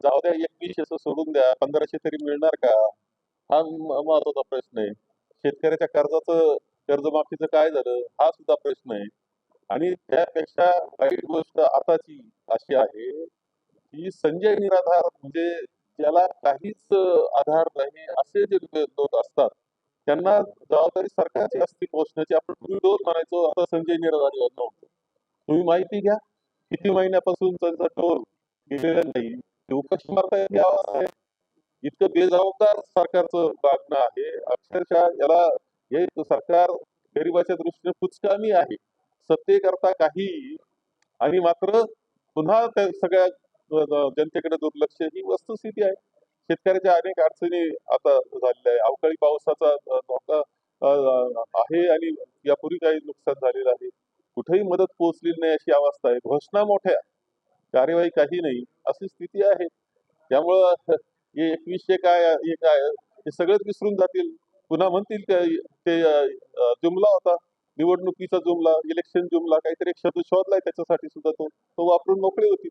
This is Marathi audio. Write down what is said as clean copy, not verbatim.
जाऊ द्या 2100 सोडून द्या, 1500 तरी मिळणार का? हा महत्वाचा प्रश्न आहे. शेतकऱ्याच्या कर्जमाफीचं काय झालं हा सुद्धा प्रश्न आहे. आणि त्यापेक्षा वाईट गोष्ट आताची अशी आहे की संजय निराधार म्हणजे ज्याला काहीच आधार नाही असे जे लोक असतात त्यांना जबाबदारी सरकारची असती पोचण्याची. आपण पूर्वी रोज म्हणायचो आता संजय निराधार नव्हतं. तुम्ही माहिती घ्या किती महिन्यापासून त्यांचा टोल गेलेला नाही. ते उपाशी मारता यावा आहे. इतकं बेजबाबदार सरकारचं वागणं आहे. अक्षरशः याला हे सरकार गरिबाच्या दृष्टीने कुचकामी आहे. सत्तेकरता काही आणि मात्र पुन्हा त्या सगळ्या जनतेकडे दुर्लक्ष ही वस्तुस्थिती आहे. शेतकऱ्याच्या अनेक अडचणी आता झालेल्या आहे. अवकाळी पावसाचा धोका आहे आणि यापूर्वी काही नुकसान झालेलं आहे. कुठेही मदत पोहोचलेली नाही अशी अवस्था आहे. घोषणा मोठ्या, कार्यवाही काही नाही अशी स्थिती आहे. त्यामुळं हे 2100 काय हे काय हे सगळंच विसरून जातील. पुन्हा म्हणतील ते जुमला होता, निवडणुकीचा जुमला, इलेक्शन जुमला, काहीतरी एक शब्द शोधलाय त्याच्यासाठी सुद्धा तो वापरून मोकळे होतील.